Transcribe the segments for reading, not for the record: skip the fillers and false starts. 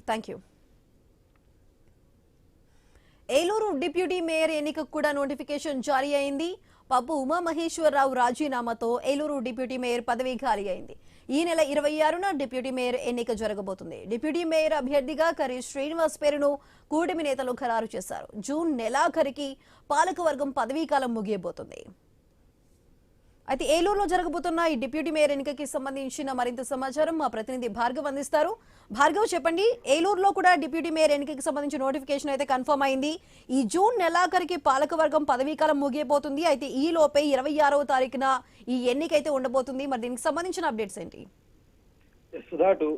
Thank you. Eluru deputy mayor ఎన్నికకు కూడా notification జారీ అయింది. పప్పు ఉమామహేశ్వరరావు రాజీనామాతో ఏలూరు డిప్యూటీ మేయర్ పదవి ఖాళీ అయింది. ఈ నెల 26న డిప్యూటీ మేయర్ ఎన్నిక జరగబోతుంది. డిప్యూటీ మేయర్ అభ్యర్థిగా కర్రీ శ్రీనివాస్ పేరును కూటమి నేతలు ఖరారు చేశారు. జూన్ నెలాఖరికి పాలకవర్గం పదవీకాలం ముగియబోతుంది. అయితే ఏలూరులో జరగబోతున్న ఈ డిప్యూటీ మేయర్ ఎన్నికకి సంబంధించిన మరింత సమాచారం మా ప్రతినిధి భార్గవ్ అందిస్తారు. భార్గవ్, చెప్పండి, ఏలూరులో కూడా డిప్యూటీ మేయర్ ఎన్నికకి సంబంధించిన నోటిఫికేషన్ అయితే కన్ఫర్మ్ అయింది. ఈ జూన్ నెలాఖరికి పాలకవర్గం పదవీకాలం ముగియబోతుంది. అయితే ఈ లోపే 26వ తారీఖున ఈ ఎన్నిక అయితే ఉండబోతుంది. మరి దీనికి సంబంధించిన అప్డేట్స్ ఏంటి? సుధాటు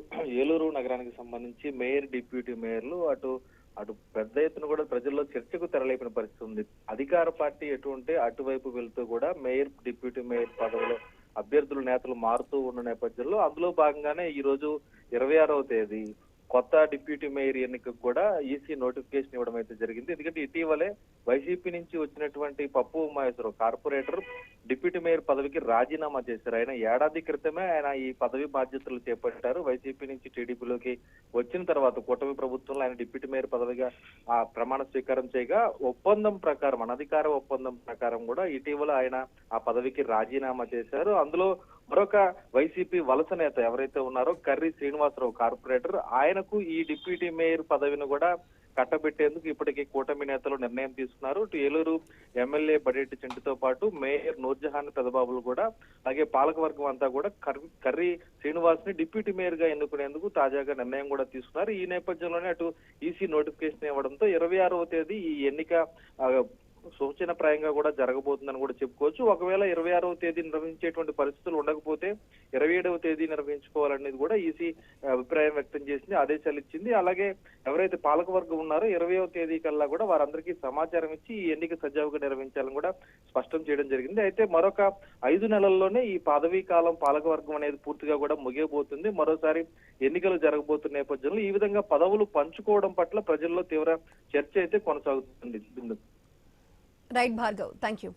ఏలూరు నగరానికి సంబంధించి మేయర్, డిప్యూటీ మేయర్లు అటు పెద్ద ఎత్తున కూడా ప్రజల్లో చర్చకు తెరలేపిన పరిస్థితి ఉంది. అధికార పార్టీ ఎటు ఉంటే అటువైపు వెళ్తూ కూడా మేయర్, డిప్యూటీ మేయర్ పదవిలో అభ్యర్థులు, నేతలు మారుతూ ఉన్న నేపథ్యంలో అందులో భాగంగానే ఈ రోజు 26వ తేదీ కొత్త డిప్యూటీ మేయర్ ఎన్నికకు కూడా ఈసీ నోటిఫికేషన్ ఇవ్వడం అయితే జరిగింది. ఎందుకంటే ఇటీవలే వైసీపీ నుంచి వచ్చినటువంటి పప్పు ఉమామహేశ్వరరావు కార్పొరేటర్ డిప్యూటీ మేయర్ పదవికి రాజీనామా చేశారు. ఆయన ఏడాది క్రితమే ఈ పదవి బాధ్యతలు చేపట్టారు. వైసీపీ నుంచి టీడీపీలోకి వచ్చిన తర్వాత కూటమి ప్రభుత్వంలో ఆయన డిప్యూటీ మేయర్ పదవిగా ప్రమాణ స్వీకారం చేయగా ఒప్పందం ప్రకారం, అనధికార ఒప్పందం ప్రకారం కూడా ఇటీవల ఆయన ఆ పదవికి రాజీనామా చేశారు. అందులో మరొక వైసీపీ వలస నేత ఎవరైతే ఉన్నారో కర్రీ శ్రీనివాసరావు కార్పొరేటర్, ఆయనకు ఈ డిప్యూటీ మేయర్ పదవిని కూడా కట్టబెట్టేందుకు ఇప్పటికీ కూటమి నేతలు నిర్ణయం తీసుకున్నారు. ఏలూరు ఎమ్మెల్యే బడేటి చింటితో పాటు మేయర్ నూర్జహాన్ పెదబాబులు కూడా, అలాగే పాలకవర్గం అంతా కూడా కర్రీ శ్రీనివాస్ ని డిప్యూటీ మేయర్ గా ఎన్నుకునేందుకు తాజాగా నిర్ణయం కూడా తీసుకున్నారు. ఈ నేపథ్యంలోనే అటు ఈసీ నోటిఫికేషన్ ఇవ్వడంతో 26వ తేదీ ఈ ఎన్నిక సూచనప్రాయంగా కూడా జరగబోతుందని కూడా చెప్పుకోవచ్చు. ఒకవేళ 26వ తేదీ నిర్వహించేటువంటి పరిస్థితులు ఉండకపోతే 27వ తేదీ నిర్వహించుకోవాలనేది కూడా ఈసీ అభిప్రాయం వ్యక్తం చేసింది, ఆదేశాలు ఇచ్చింది. అలాగే ఎవరైతే పాలకవర్గం ఉన్నారో 20వ తేదీ కల్లా కూడా వారందరికీ సమాచారం ఇచ్చి ఈ ఎన్నిక సజావుగా నిర్వహించాలని కూడా స్పష్టం చేయడం జరిగింది. అయితే మరొక 5 నెలల్లోనే ఈ పదవీ కాలం పాలకవర్గం అనేది పూర్తిగా కూడా ముగియబోతుంది. మరోసారి ఎన్నికలు జరగబోతున్న నేపథ్యంలో ఈ విధంగా పదవులు పంచుకోవడం పట్ల ప్రజల్లో తీవ్ర చర్చ అయితే కొనసాగుతుంది. Right Bhargav, thank you.